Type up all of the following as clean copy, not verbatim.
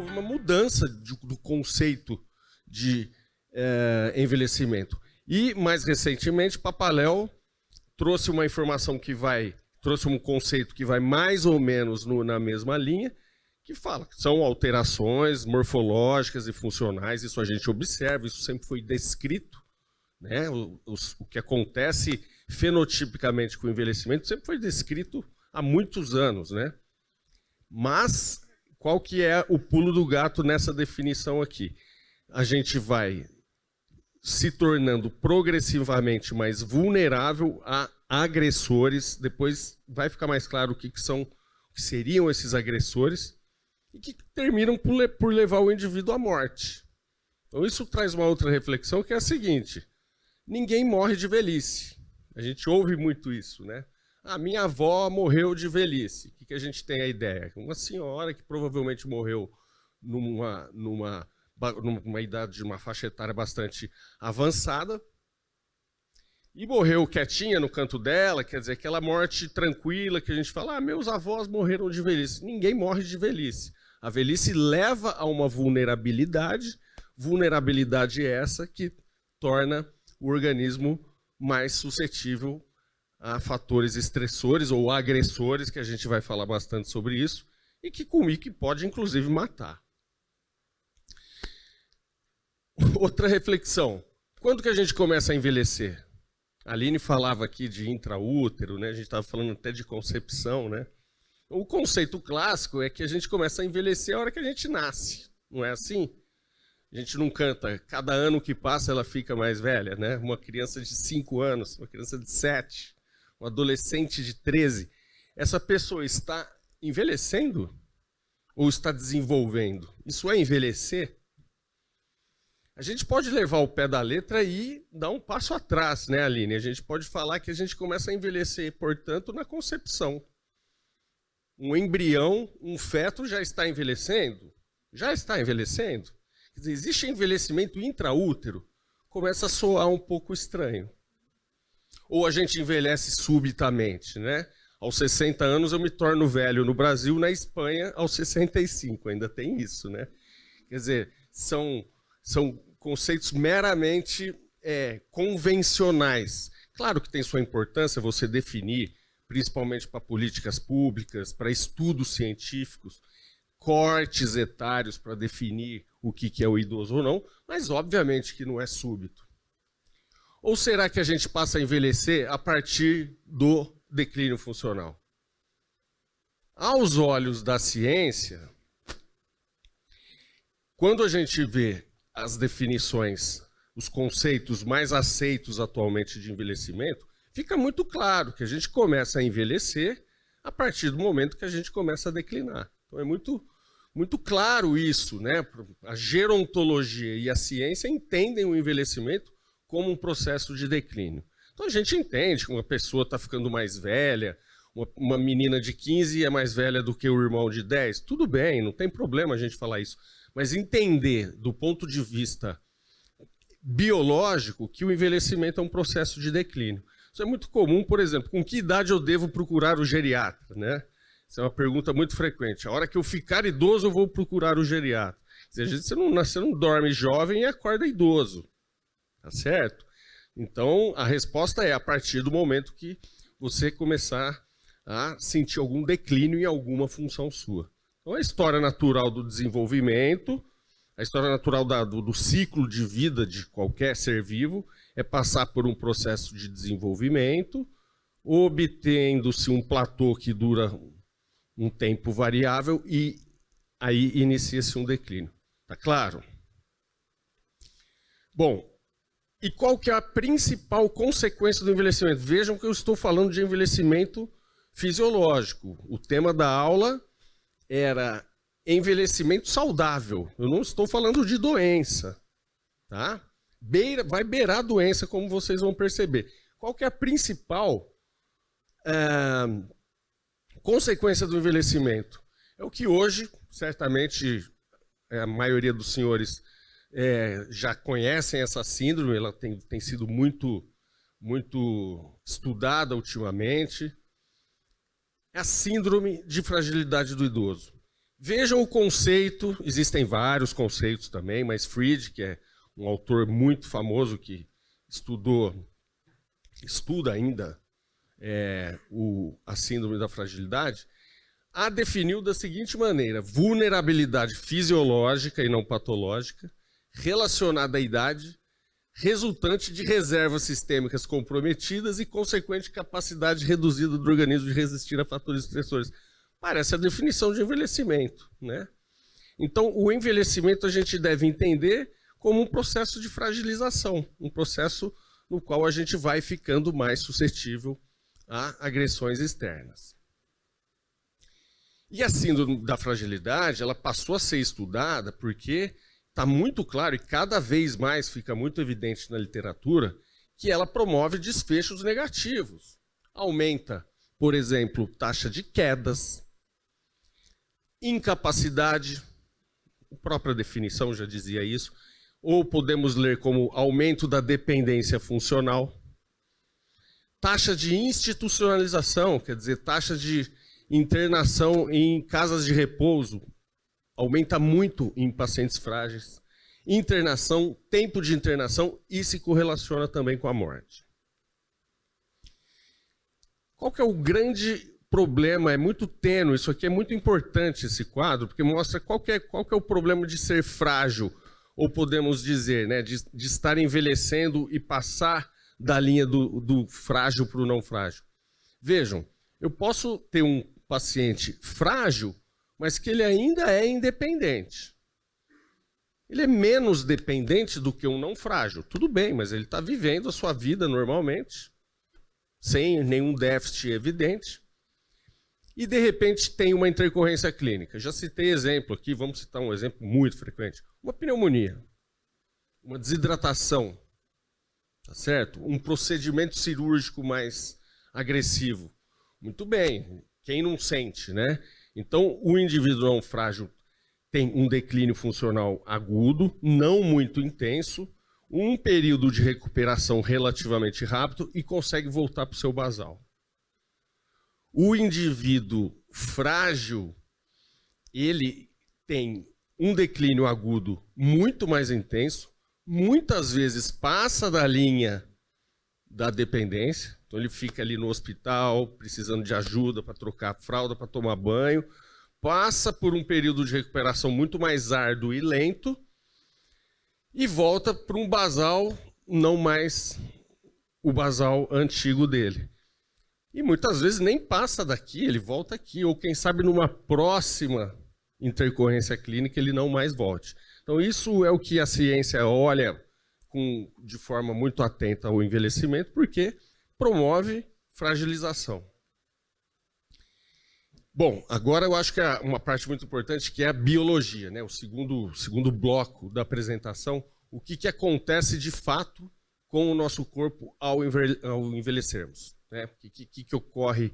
houve uma mudança do conceito de envelhecimento. E, mais recentemente, Papaléu trouxe uma informação trouxe um conceito que vai mais ou menos na mesma linha, que fala que são alterações morfológicas e funcionais, isso a gente observa, isso sempre foi descrito, né? O que acontece fenotipicamente com o envelhecimento sempre foi descrito há muitos anos, né? Mas qual que é o pulo do gato nessa definição aqui? A gente vai se tornando progressivamente mais vulnerável a agressores, depois vai ficar mais claro o que seriam esses agressores, e que terminam por levar o indivíduo à morte. Então isso traz uma outra reflexão, que é a seguinte: ninguém morre de velhice. A gente ouve muito isso, né? A minha avó morreu de velhice. O que a gente tem a ideia? Uma senhora que provavelmente morreu numa idade, de uma faixa etária bastante avançada, e morreu quietinha no canto dela, quer dizer, aquela morte tranquila que a gente fala, meus avós morreram de velhice. Ninguém morre de velhice. A velhice leva a uma vulnerabilidade essa que torna o organismo mais suscetível a fatores estressores ou agressores, que a gente vai falar bastante sobre isso, e que pode inclusive matar. Outra reflexão: quando que a gente começa a envelhecer? A Aline falava aqui de intraútero, né? A gente estava falando até de concepção, né? O conceito clássico é que a gente começa a envelhecer a hora que a gente nasce, não é assim? A gente não canta, cada ano que passa ela fica mais velha, né? Uma criança de 5 anos, uma criança de 7, um adolescente de 13, essa pessoa está envelhecendo ou está desenvolvendo? Isso é envelhecer? A gente pode levar o pé da letra e dar um passo atrás, né, Aline? A gente pode falar que a gente começa a envelhecer, portanto, na concepção. Um embrião, um feto já está envelhecendo? Já está envelhecendo? Quer dizer, existe envelhecimento intraútero? Começa a soar um pouco estranho. Ou a gente envelhece subitamente, né? Aos 60 anos eu me torno velho no Brasil, na Espanha aos 65, ainda tem isso, né? Quer dizer, são conceitos meramente convencionais. Claro que tem sua importância você definir, principalmente para políticas públicas, para estudos científicos, cortes etários para definir o que é o idoso ou não, mas obviamente que não é súbito. Ou será que a gente passa a envelhecer a partir do declínio funcional? Aos olhos da ciência, quando a gente vê as definições, os conceitos mais aceitos atualmente de envelhecimento, fica muito claro que a gente começa a envelhecer a partir do momento que a gente começa a declinar. Então é muito claro isso, né? A gerontologia e a ciência entendem o envelhecimento como um processo de declínio. Então a gente entende que uma pessoa está ficando mais velha, uma menina de 15 é mais velha do que o irmão de 10, tudo bem, não tem problema a gente falar isso. Mas entender, do ponto de vista biológico, que o envelhecimento é um processo de declínio. Isso é muito comum, por exemplo, com que idade eu devo procurar o geriatra, né? Essa é uma pergunta muito frequente. A hora que eu ficar idoso, eu vou procurar o geriatra. Quer dizer, você não dorme jovem e acorda idoso, tá certo? Então, a resposta é a partir do momento que você começar a sentir algum declínio em alguma função sua. Então, a história natural do desenvolvimento, a história natural do ciclo de vida de qualquer ser vivo é passar por um processo de desenvolvimento, obtendo-se um platô que dura um tempo variável e aí inicia-se um declínio. Tá claro? Bom, e qual que é a principal consequência do envelhecimento? Vejam que eu estou falando de envelhecimento fisiológico. O tema da aula era envelhecimento saudável. Eu não estou falando de doença, tá? Vai beirar a doença, como vocês vão perceber. Qual que é a principal consequência do envelhecimento? É o que hoje, certamente, a maioria dos senhores já conhecem essa síndrome, ela tem sido muito estudada ultimamente. É a síndrome de fragilidade do idoso. Vejam o conceito, existem vários conceitos também, mas Freud, que é um autor muito famoso que estuda ainda a síndrome da fragilidade, a definiu da seguinte maneira: vulnerabilidade fisiológica e não patológica, relacionada à idade, resultante de reservas sistêmicas comprometidas e consequente capacidade reduzida do organismo de resistir a fatores estressores. Parece a definição de envelhecimento, né? Então, o envelhecimento a gente deve entender como um processo de fragilização, um processo no qual a gente vai ficando mais suscetível a agressões externas. E a síndrome da fragilidade, ela passou a ser estudada porque está muito claro e cada vez mais fica muito evidente na literatura que ela promove desfechos negativos. Aumenta, por exemplo, taxa de quedas, incapacidade, a própria definição já dizia isso, ou podemos ler como aumento da dependência funcional, taxa de institucionalização, quer dizer, taxa de internação em casas de repouso, aumenta muito em pacientes frágeis, internação, tempo de internação, e se correlaciona também com a morte. Qual que é o grande problema? É muito tênue, isso aqui é muito importante, esse quadro, porque mostra qual que é o problema de ser frágil, ou podemos dizer, né, de estar envelhecendo e passar da linha do frágil para o não frágil. Vejam, eu posso ter um paciente frágil, mas que ele ainda é independente. Ele é menos dependente do que um não frágil. Tudo bem, mas ele está vivendo a sua vida normalmente, sem nenhum déficit evidente. E, de repente, tem uma intercorrência clínica. Já citei exemplo aqui, vamos citar um exemplo muito frequente. Uma pneumonia, uma desidratação, tá certo? Um procedimento cirúrgico mais agressivo. Muito bem, quem não sente, né? Então, o indivíduo não frágil tem um declínio funcional agudo, não muito intenso, um período de recuperação relativamente rápido e consegue voltar para o seu basal. O indivíduo frágil, ele tem um declínio agudo muito mais intenso, muitas vezes passa da linha da dependência, então ele fica ali no hospital, precisando de ajuda para trocar a fralda, para tomar banho, passa por um período de recuperação muito mais árduo e lento e volta para um basal, não mais o basal antigo dele. E muitas vezes nem passa daqui, ele volta aqui, ou quem sabe numa próxima intercorrência clínica ele não mais volte. Então isso é o que a ciência olha de forma muito atenta ao envelhecimento, porque promove fragilização. Bom, agora eu acho que é uma parte muito importante que é a biologia, né? O segundo bloco da apresentação, o que acontece de fato com o nosso corpo ao envelhecermos. Né? O que ocorre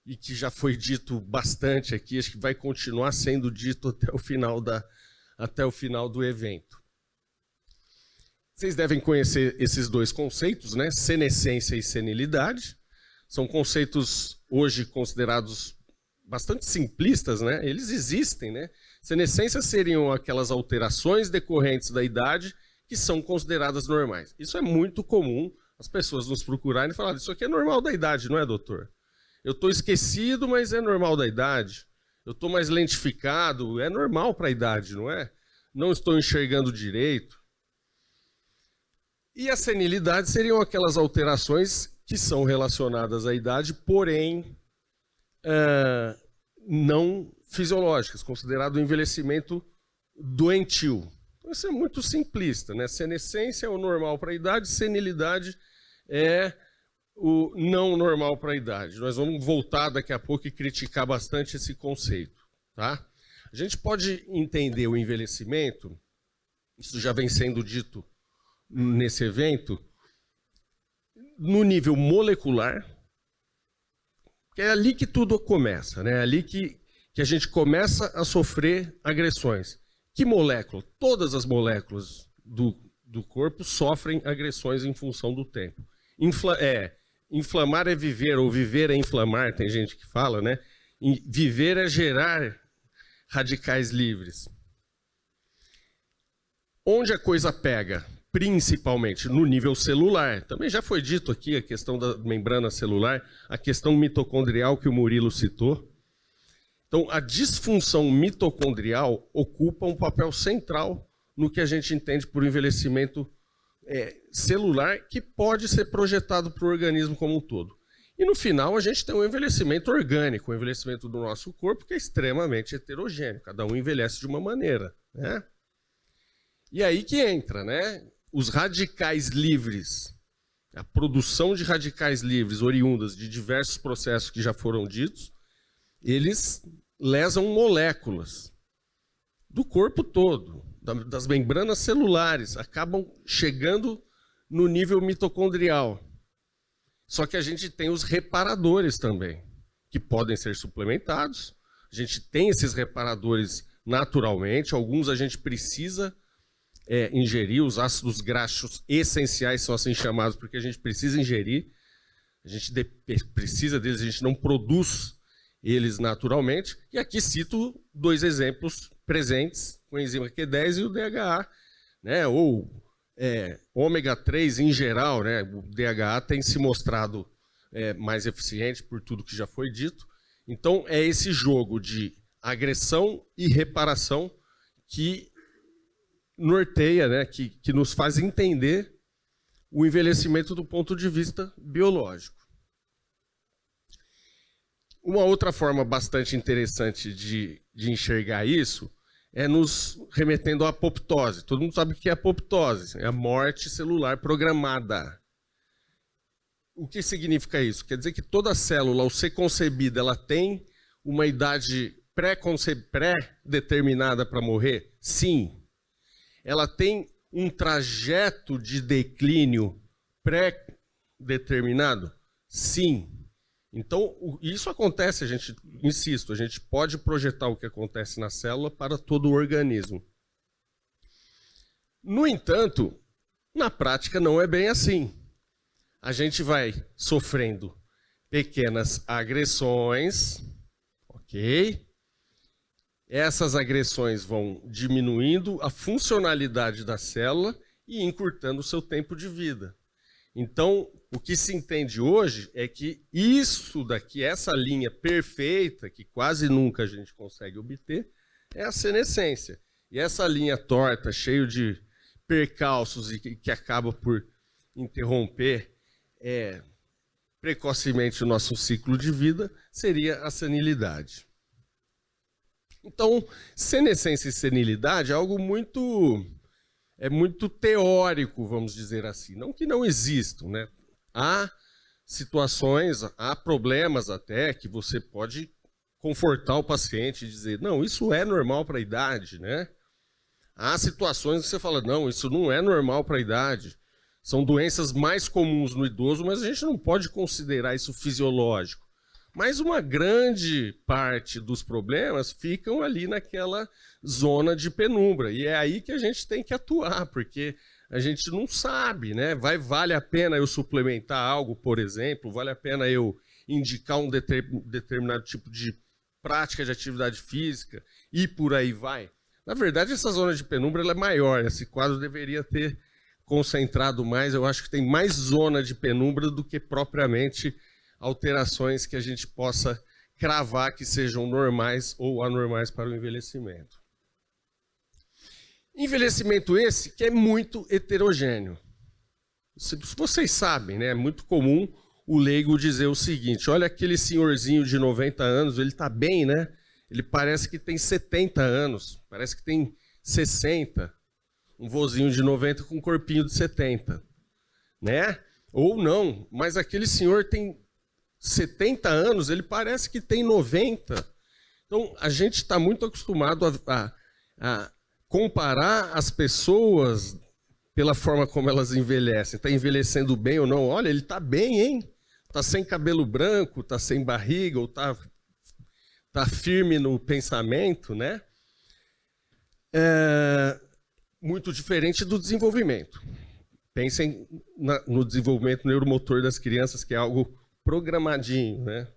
e que já foi dito bastante aqui, acho que vai continuar sendo dito até o final do evento. Vocês devem conhecer esses dois conceitos, né? Senescência e senilidade. São conceitos hoje considerados bastante simplistas, né? Eles existem, né? Senescência seriam aquelas alterações decorrentes da idade que são consideradas normais. Isso é muito comum as pessoas nos procurarem e falarem: isso aqui é normal da idade, não é, doutor? Eu estou esquecido, mas é normal da idade. Eu estou mais lentificado, é normal para a idade, não é? Não estou enxergando direito. E a senilidade seriam aquelas alterações que são relacionadas à idade, porém não fisiológicas, considerado um envelhecimento doentio. Então, isso é muito simplista, né? Senescência é o normal para a idade, senilidade é o não normal para a idade. Nós vamos voltar daqui a pouco e criticar bastante esse conceito, tá? A gente pode entender o envelhecimento, isso já vem sendo dito nesse evento, no nível molecular, que é ali que tudo começa, né? É ali que a gente começa a sofrer agressões. Que molécula? Todas as moléculas do corpo sofrem agressões em função do tempo. Inflamar é viver, ou viver é inflamar, tem gente que fala, né? Viver é gerar radicais livres. Onde a coisa pega? Principalmente no nível celular. Também já foi dito aqui a questão da membrana celular, a questão mitocondrial que o Murilo citou. Então, a disfunção mitocondrial ocupa um papel central no que a gente entende por envelhecimento celular, que pode ser projetado para o organismo como um todo. E no final, a gente tem um envelhecimento orgânico, um envelhecimento do nosso corpo que é extremamente heterogêneo. Cada um envelhece de uma maneira, né? E aí que entra, né? Os radicais livres, a produção de radicais livres oriundas de diversos processos que já foram ditos, eles lesam moléculas do corpo todo, das membranas celulares, acabam chegando no nível mitocondrial. Só que a gente tem os reparadores também, que podem ser suplementados. A gente tem esses reparadores naturalmente, alguns a gente precisa ingerir, os ácidos graxos essenciais são assim chamados, porque a gente precisa ingerir, a gente precisa deles, a gente não produz eles naturalmente. E aqui cito 2 exemplos presentes, o enzima Q10 e o DHA, né? Ou ômega 3 em geral, né? O DHA tem se mostrado mais eficiente por tudo que já foi dito. Então é esse jogo de agressão e reparação que norteia, né? que nos faz entender o envelhecimento do ponto de vista biológico. Uma outra forma bastante interessante de enxergar isso é nos remetendo à apoptose. Todo mundo sabe o que é apoptose, é a morte celular programada. O que significa isso? Quer dizer que toda célula, ao ser concebida, ela tem uma idade pré-determinada para morrer? Sim. Ela tem um trajeto de declínio pré-determinado? Sim. Então, isso acontece, insisto, a gente pode projetar o que acontece na célula para todo o organismo. No entanto, na prática não é bem assim. A gente vai sofrendo pequenas agressões, ok? Essas agressões vão diminuindo a funcionalidade da célula e encurtando o seu tempo de vida. Então, o que se entende hoje é que isso daqui, essa linha perfeita, que quase nunca a gente consegue obter, é a senescência. E essa linha torta, cheia de percalços e que acaba por interromper precocemente o nosso ciclo de vida, seria a senilidade. Então, senescência e senilidade é algo muito teórico, vamos dizer assim. Não que não existam, né? Há situações, há problemas até que você pode confortar o paciente e dizer, não, isso é normal para a idade, né? Há situações que você fala, não, isso não é normal para a idade. São doenças mais comuns no idoso, mas a gente não pode considerar isso fisiológico. Mas uma grande parte dos problemas ficam ali naquela zona de penumbra. E é aí que a gente tem que atuar, porque a gente não sabe, né? Vale a pena eu suplementar algo, por exemplo? Vale a pena eu indicar um determinado tipo de prática de atividade física? E por aí vai. Na verdade, essa zona de penumbra ela é maior. Esse quadro deveria ter concentrado mais. Eu acho que tem mais zona de penumbra do que propriamente alterações que a gente possa cravar que sejam normais ou anormais para o envelhecimento. Envelhecimento esse que é muito heterogêneo. Vocês sabem, né? É muito comum o leigo dizer o seguinte, olha aquele senhorzinho de 90 anos, ele está bem, né? Ele parece que tem 70 anos, parece que tem 60. Um vozinho de 90 com um corpinho de 70, né? Ou não, mas aquele senhor tem 70 anos, ele parece que tem 90. Então, a gente está muito acostumado a comparar as pessoas pela forma como elas envelhecem. Está envelhecendo bem ou não? Olha, ele está bem, hein? Está sem cabelo branco, está sem barriga, ou está firme no pensamento, né? Muito diferente do desenvolvimento. Pensem no desenvolvimento neuromotor das crianças, que é algo programadinho, né?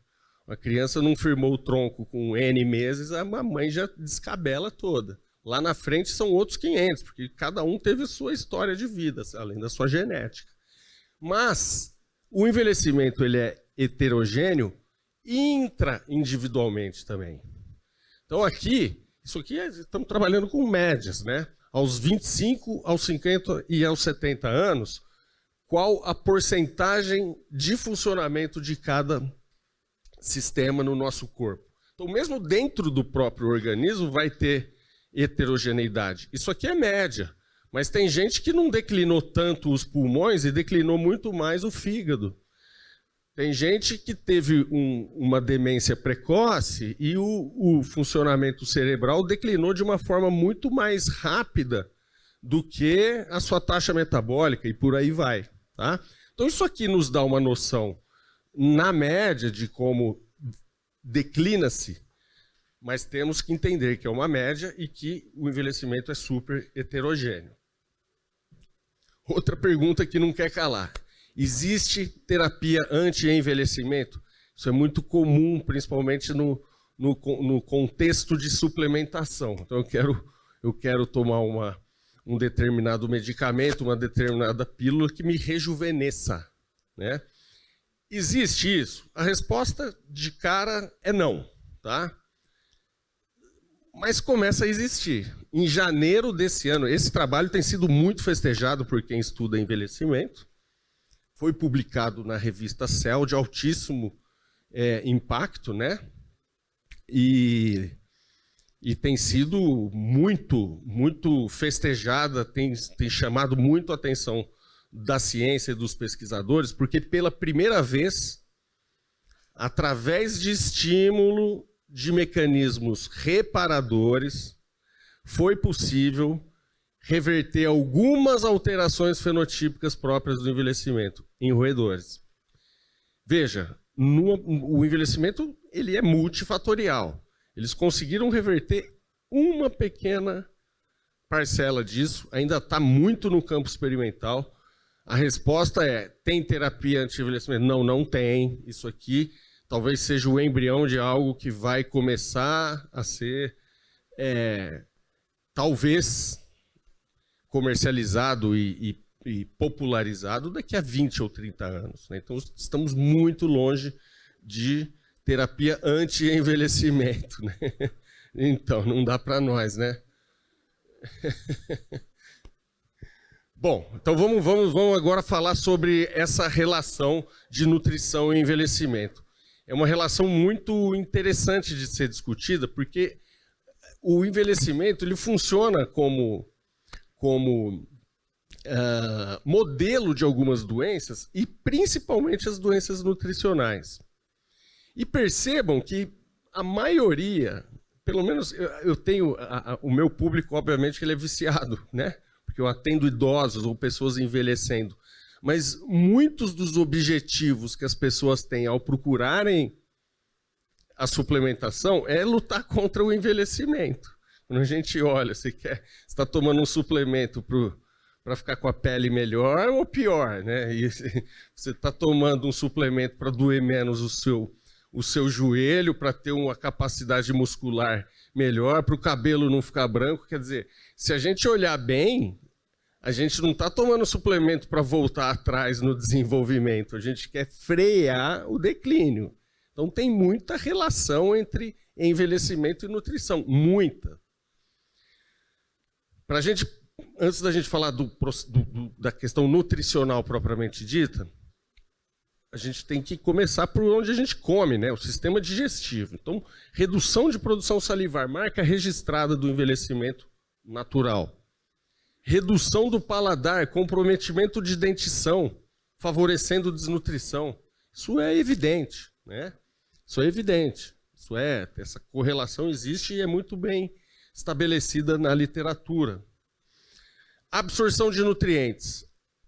Uma criança não firmou o tronco com N meses, a mamãe já descabela toda. Lá na frente são outros 500, porque cada um teve a sua história de vida, além da sua genética. Mas o envelhecimento ele é heterogêneo intra-individualmente também. Então aqui, isso aqui estamos trabalhando com médias, né? Aos 25, aos 50 e aos 70 anos, qual a porcentagem de funcionamento de cada sistema no nosso corpo. Então, mesmo dentro do próprio organismo vai ter heterogeneidade. Isso aqui é média, mas tem gente que não declinou tanto os pulmões e declinou muito mais o fígado. Tem gente que teve uma demência precoce e o funcionamento cerebral declinou de uma forma muito mais rápida do que a sua taxa metabólica e por aí vai. Tá? Então isso aqui nos dá uma noção, na média, de como declina-se, mas temos que entender que é uma média e que o envelhecimento é super heterogêneo. Outra pergunta que não quer calar. Existe terapia anti-envelhecimento? Isso é muito comum, principalmente no contexto de suplementação. Então eu quero tomar um determinado medicamento, uma determinada pílula que me rejuvenesça, né? Existe isso? A resposta de cara é não, tá? Mas começa a existir. Em janeiro desse ano, esse trabalho tem sido muito festejado por quem estuda envelhecimento. Foi publicado na revista Cell, de altíssimo impacto, né? E tem sido muito festejada, tem chamado muito a atenção da ciência e dos pesquisadores, porque pela primeira vez, através de estímulo de mecanismos reparadores, foi possível reverter algumas alterações fenotípicas próprias do envelhecimento em roedores. Veja, o envelhecimento ele é multifatorial. Eles conseguiram reverter uma pequena parcela disso, ainda está muito no campo experimental. A resposta é, tem terapia anti-envelhecimento? Não, não tem. Isso aqui talvez seja o embrião de algo que vai começar a ser, talvez, comercializado e popularizado daqui a 20 ou 30 anos. Né? Então, estamos muito longe de terapia anti-envelhecimento. Né? Então, não dá para nós, né? Bom, então vamos agora falar sobre essa relação de nutrição e envelhecimento. É uma relação muito interessante de ser discutida, porque o envelhecimento ele funciona como modelo de algumas doenças, e principalmente as doenças nutricionais. E percebam que a maioria, pelo menos eu tenho, o meu público, obviamente, ele é viciado, né? Porque eu atendo idosos ou pessoas envelhecendo. Mas muitos dos objetivos que as pessoas têm ao procurarem a suplementação é lutar contra o envelhecimento. Quando a gente olha, você está tomando um suplemento para ficar com a pele melhor ou pior, né? E você está tomando um suplemento para doer menos o seu joelho, para ter uma capacidade muscular melhor, para o cabelo não ficar branco. Quer dizer, se a gente olhar bem, a gente não está tomando suplemento para voltar atrás no desenvolvimento, a gente quer frear o declínio. Então tem muita relação entre envelhecimento e nutrição, muita. Antes da gente falar da questão nutricional propriamente dita, a gente tem que começar por onde a gente come, né? O sistema digestivo. Então, redução de produção salivar, marca registrada do envelhecimento natural. Redução do paladar, comprometimento de dentição, favorecendo desnutrição. Isso é evidente, né? Isso é evidente. Essa correlação existe e é muito bem estabelecida na literatura. Absorção de nutrientes.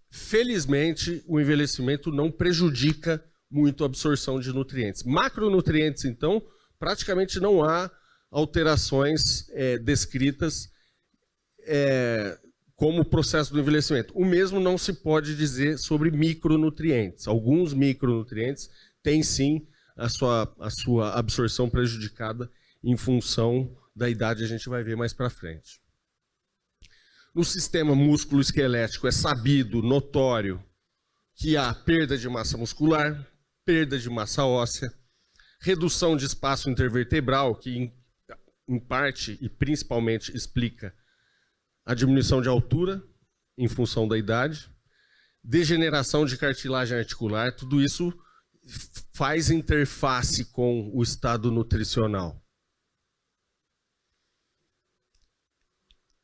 Felizmente, o envelhecimento não prejudica muito a absorção de nutrientes. Macronutrientes, então, praticamente não há alterações descritas como processo do envelhecimento. O mesmo não se pode dizer sobre micronutrientes. Alguns micronutrientes têm, sim, a sua absorção prejudicada em função da idade, a gente vai ver mais para frente. No sistema músculo-esquelético é sabido, notório, que há perda de massa muscular, perda de massa óssea, redução de espaço intervertebral, que em parte e principalmente explica a diminuição de altura em função da idade, degeneração de cartilagem articular, tudo isso faz interface com o estado nutricional.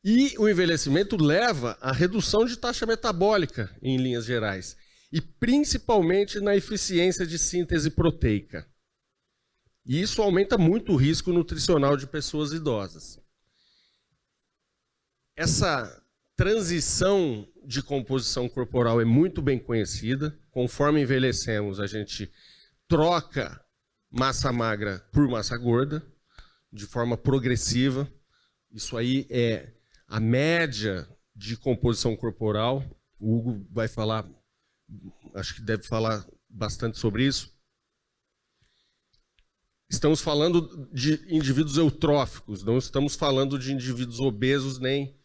E o envelhecimento leva à redução de taxa metabólica, em linhas gerais, e principalmente na eficiência de síntese proteica. E isso aumenta muito o risco nutricional de pessoas idosas. Essa transição de composição corporal é muito bem conhecida. Conforme envelhecemos, a gente troca massa magra por massa gorda, de forma progressiva. Isso aí é a média de composição corporal. O Hugo vai falar, acho que deve falar bastante sobre isso. Estamos falando de indivíduos eutróficos, não estamos falando de indivíduos obesos nem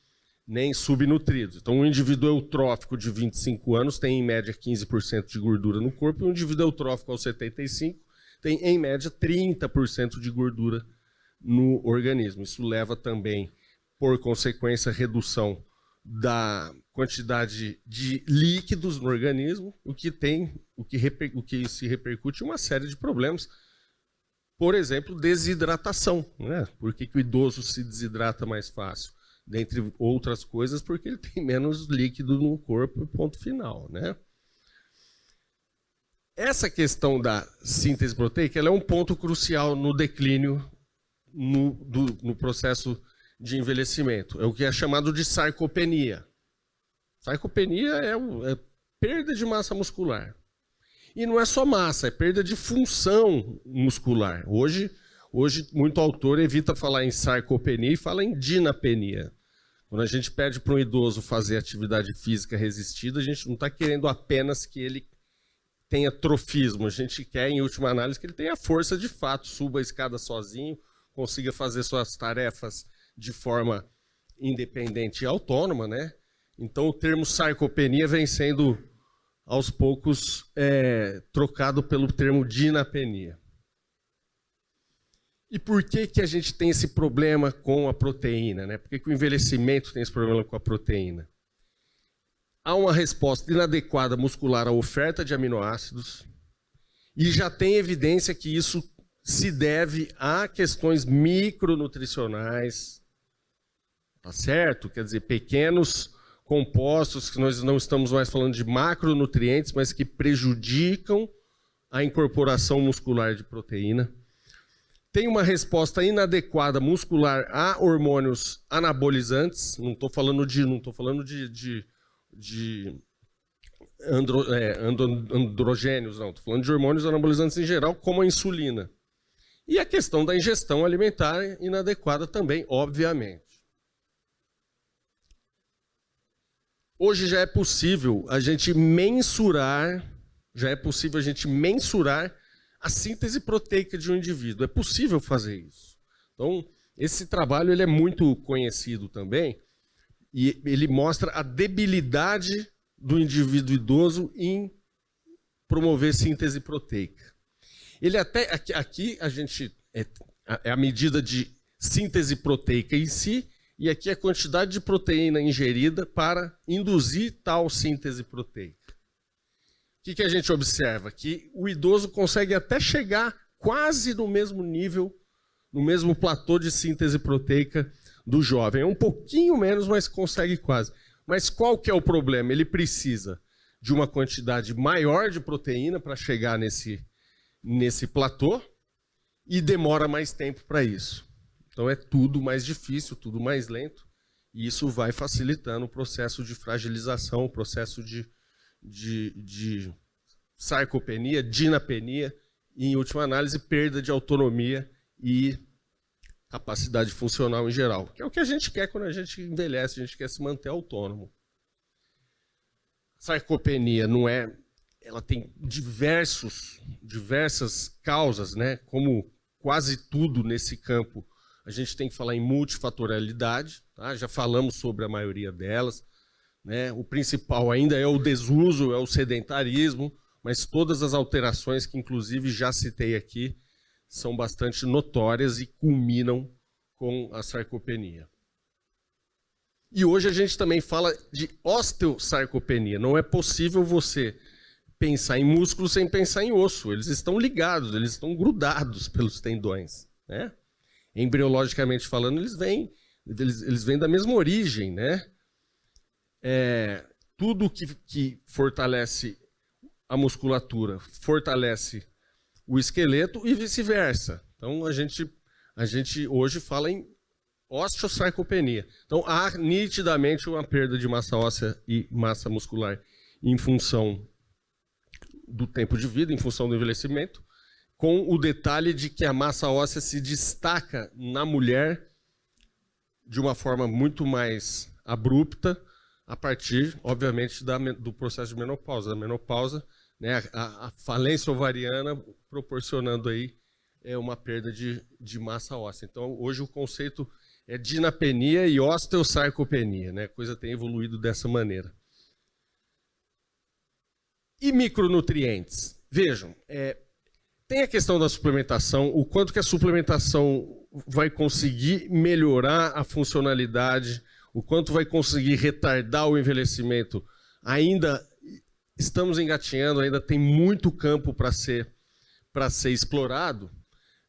subnutridos. Então, um indivíduo eutrófico de 25 anos tem, em média, 15% de gordura no corpo, e um indivíduo eutrófico aos 75 tem, em média, 30% de gordura no organismo. Isso leva também, por consequência, a redução da quantidade de líquidos no organismo, o que se repercute em uma série de problemas. Por exemplo, desidratação, né? Por que o idoso se desidrata mais fácil? Dentre outras coisas, porque ele tem menos líquido no corpo, ponto final, né? Essa questão da síntese proteica ela é um ponto crucial no declínio no processo de envelhecimento. É o que é chamado de sarcopenia. Sarcopenia é perda de massa muscular. E não é só massa, é perda de função muscular. Hoje muito autor evita falar em sarcopenia e fala em dinapenia. Quando a gente pede para um idoso fazer atividade física resistida, a gente não está querendo apenas que ele tenha trofismo, a gente quer, em última análise, que ele tenha força de fato, suba a escada sozinho, consiga fazer suas tarefas de forma independente e autônoma, né? Então o termo sarcopenia vem sendo aos poucos trocado pelo termo dinapenia. E por que a gente tem esse problema com a proteína, né? Por que o envelhecimento tem esse problema com a proteína? Há uma resposta inadequada muscular à oferta de aminoácidos e já tem evidência que isso se deve a questões micronutricionais, tá certo? Quer dizer, pequenos compostos, que nós não estamos mais falando de macronutrientes, mas que prejudicam a incorporação muscular de proteína. Tem uma resposta inadequada muscular a hormônios anabolizantes, não estou falando de androgênios, não, estou falando de hormônios anabolizantes em geral, como a insulina. E a questão da ingestão alimentar inadequada também, obviamente. Hoje já é possível a gente mensurar a síntese proteica de um indivíduo. É possível fazer isso. Então, esse trabalho ele é muito conhecido também e ele mostra a debilidade do indivíduo idoso em promover síntese proteica. Ele até aqui a gente é a medida de síntese proteica em si, e aqui a quantidade de proteína ingerida para induzir tal síntese proteica. O que a gente observa? Que o idoso consegue até chegar quase no mesmo nível, no mesmo platô de síntese proteica do jovem. É um pouquinho menos, mas consegue quase. Mas qual que é o problema? Ele precisa de uma quantidade maior de proteína para chegar nesse platô e demora mais tempo para isso. Então é tudo mais difícil, tudo mais lento, e isso vai facilitando o processo de fragilização, o processo de sarcopenia, dinapenia e, em última análise, perda de autonomia e capacidade funcional em geral, que é o que a gente quer quando a gente envelhece, a gente quer se manter autônomo. Sarcopenia ela tem diversas causas, né? Como quase tudo nesse campo, a gente tem que falar em multifatorialidade, tá? Já falamos sobre a maioria delas, né? O principal ainda é o desuso, é o sedentarismo, mas todas as alterações que inclusive já citei aqui são bastante notórias e culminam com a sarcopenia. E hoje a gente também fala de osteosarcopenia. Não é possível você pensar em músculo sem pensar em osso. Eles estão ligados, eles estão grudados pelos tendões, né? Embriologicamente falando, eles vêm da mesma origem, né? Tudo que fortalece a musculatura fortalece o esqueleto e vice-versa. Então, a gente hoje fala em osteosarcopenia. Então, há nitidamente uma perda de massa óssea e massa muscular em função do tempo de vida, em função do envelhecimento, com o detalhe de que a massa óssea se destaca na mulher de uma forma muito mais abrupta, a partir, obviamente, do processo de menopausa. Da menopausa, né, a falência ovariana proporcionando aí uma perda de massa óssea. Então, hoje o conceito é dinapenia e osteosarcopenia, né? A coisa tem evoluído dessa maneira. E micronutrientes? Vejam, tem a questão da suplementação, o quanto que a suplementação vai conseguir melhorar a funcionalidade, o quanto vai conseguir retardar o envelhecimento. Ainda estamos engatinhando, ainda tem muito campo para ser explorado,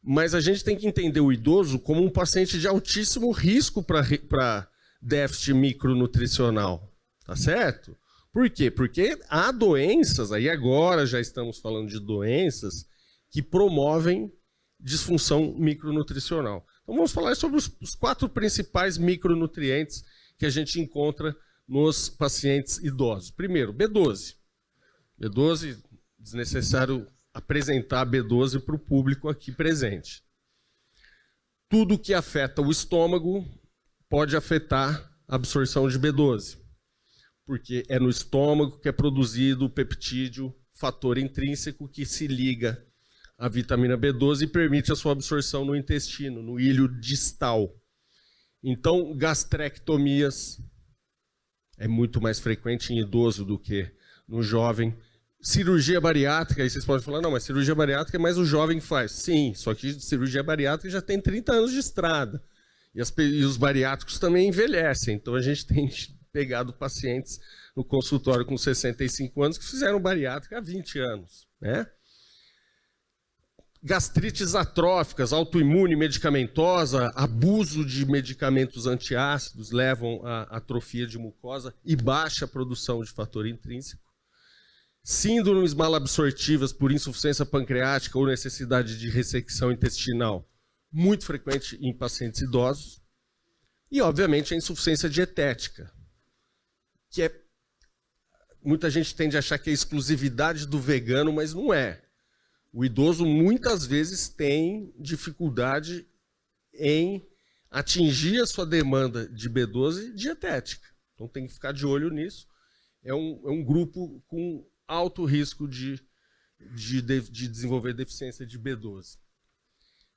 mas a gente tem que entender o idoso como um paciente de altíssimo risco para déficit micronutricional, tá certo? Por quê? Porque há doenças, aí agora já estamos falando de doenças que promovem disfunção micronutricional. Então vamos falar sobre os 4 principais micronutrientes que a gente encontra nos pacientes idosos. Primeiro, B12. B12, desnecessário apresentar B12 para o público aqui presente. Tudo que afeta o estômago pode afetar a absorção de B12, porque é no estômago que é produzido o peptídeo, fator intrínseco que se liga à vitamina B12 e permite a sua absorção no intestino, no ilho distal. Então, gastrectomias é muito mais frequente em idoso do que no jovem. Cirurgia bariátrica, aí vocês podem falar, não, mas cirurgia bariátrica é mais o jovem que faz. Sim, só que cirurgia bariátrica já tem 30 anos de estrada. E os bariátricos também envelhecem. Então a gente tem pegado pacientes no consultório com 65 anos que fizeram bariátrica há 20 anos, né? Gastrites atróficas, autoimune medicamentosa, abuso de medicamentos antiácidos levam à atrofia de mucosa e baixa produção de fator intrínseco. Síndromes malabsortivas por insuficiência pancreática ou necessidade de ressecção intestinal, muito frequente em pacientes idosos. E, obviamente, a insuficiência dietética, que muita gente tende a achar que é exclusividade do vegano, mas não é. O idoso muitas vezes tem dificuldade em atingir a sua demanda de B12 dietética. Então tem que ficar de olho nisso. É um grupo com alto risco de desenvolver deficiência de B12.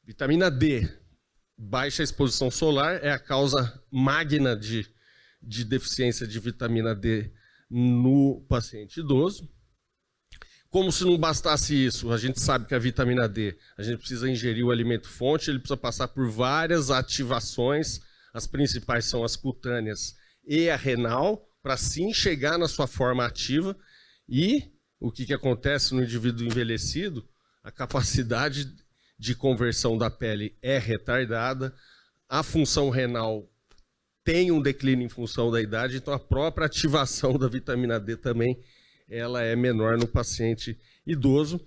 Vitamina D. Baixa exposição solar é a causa magna de deficiência de vitamina D no paciente idoso. Como se não bastasse isso, a gente sabe que a vitamina D, a gente precisa ingerir o alimento fonte, ele precisa passar por várias ativações, as principais são as cutâneas e a renal, para sim chegar na sua forma ativa. E o que acontece no indivíduo envelhecido? A capacidade de conversão da pele é retardada, a função renal tem um declínio em função da idade, então a própria ativação da vitamina D também ela é menor no paciente idoso.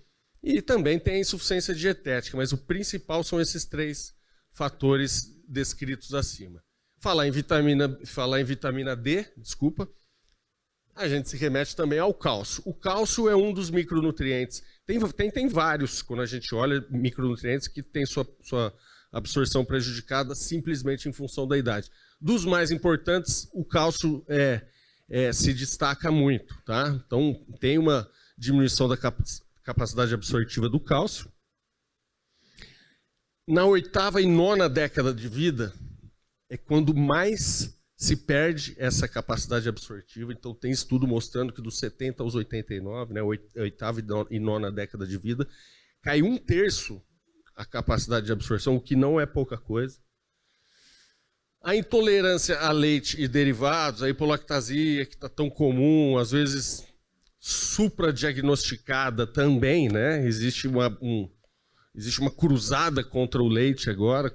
E também tem a insuficiência dietética, mas o principal são esses 3 fatores descritos acima. Falar em vitamina D, a gente se remete também ao cálcio. O cálcio é um dos micronutrientes. Tem vários, quando a gente olha, micronutrientes que tem sua absorção prejudicada simplesmente em função da idade. Dos mais importantes, o cálcio se destaca muito, tá? Então, tem diminuição da capacidade absortiva do cálcio. Na 8ª e 9ª década de vida é quando mais se perde essa capacidade absortiva. Então tem estudo mostrando que dos 70 aos 89, né, 8ª e 9ª década de vida, cai 1/3 a capacidade de absorção, o que não é pouca coisa. A intolerância a leite e derivados, a hipolactasia, que está tão comum, às vezes supradiagnosticada também, né? Existe uma cruzada contra o leite agora,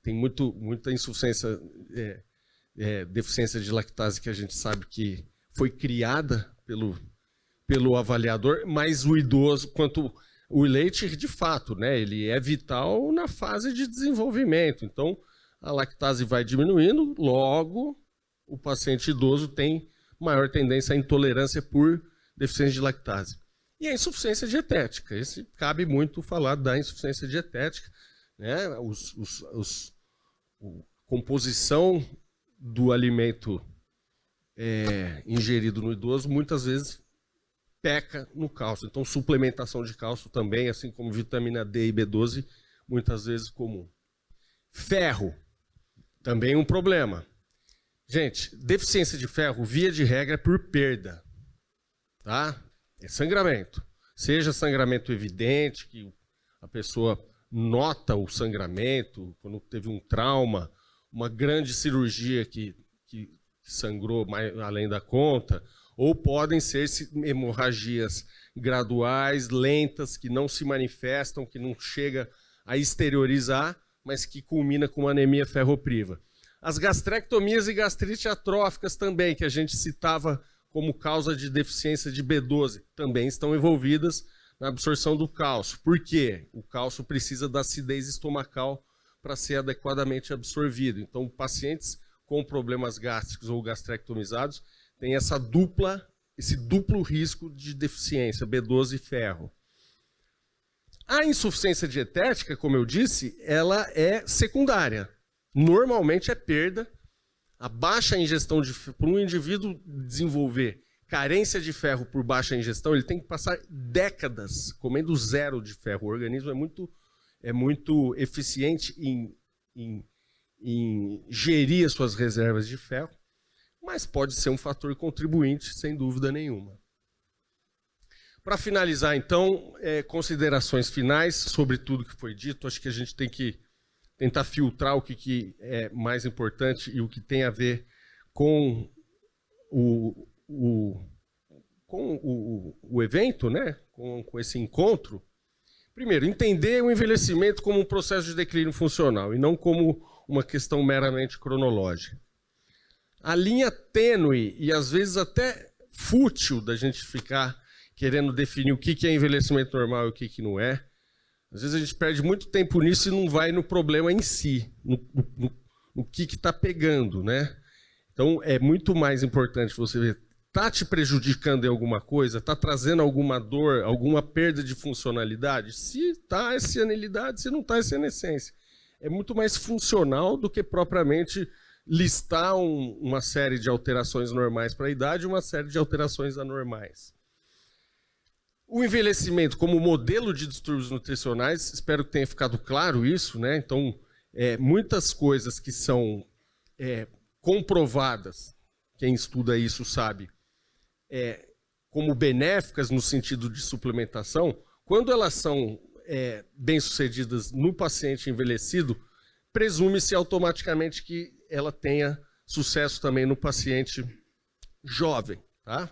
tem muita insuficiência, deficiência de lactase que a gente sabe que foi criada pelo avaliador, mas o idoso, quanto o leite, de fato, né? Ele é vital na fase de desenvolvimento. Então, a lactase vai diminuindo, logo o paciente idoso tem maior tendência à intolerância por deficiência de lactase. E a insuficiência dietética. Cabe muito falar da insuficiência dietética, né? A composição do alimento ingerido no idoso muitas vezes peca no cálcio. Então, suplementação de cálcio também, assim como vitamina D e B12, muitas vezes comum. Ferro. Também um problema. Gente, deficiência de ferro, via de regra, é por perda. Tá? É sangramento. Seja sangramento evidente, que a pessoa nota o sangramento, quando teve um trauma, uma grande cirurgia que sangrou mais além da conta, ou podem ser hemorragias graduais, lentas, que não se manifestam, que não chega a exteriorizar, mas que culmina com uma anemia ferropriva. As gastrectomias e gastrite atróficas também, que a gente citava como causa de deficiência de B12, também estão envolvidas na absorção do cálcio. Por quê? O cálcio precisa da acidez estomacal para ser adequadamente absorvido. Então, pacientes com problemas gástricos ou gastrectomizados têm esse duplo risco de deficiência, B12 e ferro. A insuficiência dietética, como eu disse, ela é secundária. Normalmente é perda. A baixa ingestão de ferro, para um indivíduo desenvolver carência de ferro por baixa ingestão, ele tem que passar décadas comendo 0 de ferro. O organismo é muito eficiente em gerir as suas reservas de ferro, mas pode ser um fator contribuinte, sem dúvida nenhuma. Para finalizar, então, considerações finais sobre tudo que foi dito. Acho que a gente tem que tentar filtrar o que é mais importante e o que tem a ver com o evento, né? com esse encontro. Primeiro, entender o envelhecimento como um processo de declínio funcional e não como uma questão meramente cronológica. A linha tênue e às vezes até fútil da gente ficar querendo definir o que é envelhecimento normal e o que não é. Às vezes a gente perde muito tempo nisso e não vai no problema em si, no que está pegando, né? Então é muito mais importante você ver, está te prejudicando em alguma coisa, está trazendo alguma dor, alguma perda de funcionalidade? Se está, é senilidade, se não está, é senescência. É muito mais funcional do que propriamente listar uma série de alterações normais para a idade e uma série de alterações anormais. O envelhecimento como modelo de distúrbios nutricionais, espero que tenha ficado claro isso, né? Então, muitas coisas que são comprovadas, quem estuda isso sabe, como benéficas no sentido de suplementação, quando elas são bem-sucedidas no paciente envelhecido, presume-se automaticamente que ela tenha sucesso também no paciente jovem, tá?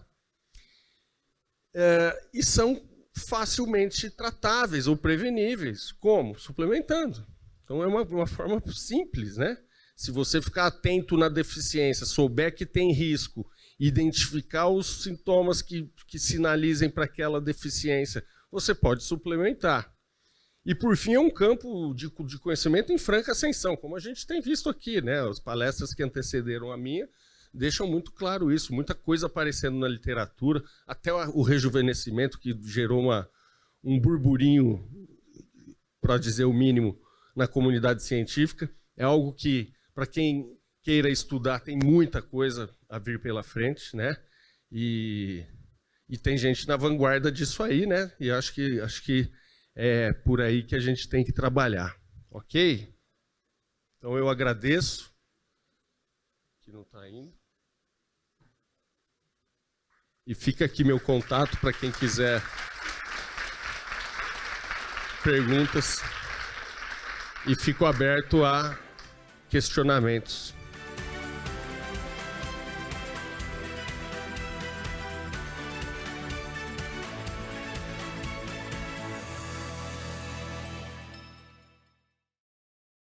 E são facilmente tratáveis ou preveníveis. Como? Suplementando. Então é uma forma simples, né? Se você ficar atento na deficiência, souber que tem risco, identificar os sintomas que sinalizem para aquela deficiência, você pode suplementar. E, por fim, é um campo de conhecimento em franca ascensão, como a gente tem visto aqui, né? As palestras que antecederam a minha deixam muito claro isso, muita coisa aparecendo na literatura, até o rejuvenescimento, que gerou um burburinho, para dizer o mínimo, na comunidade científica. É algo que, para quem queira estudar, tem muita coisa a vir pela frente, né? E E tem gente na vanguarda disso aí, né? E acho que é por aí que a gente tem que trabalhar. Ok? Então eu agradeço. Que não está indo. E fica aqui meu contato para quem quiser perguntas. E fico aberto a questionamentos.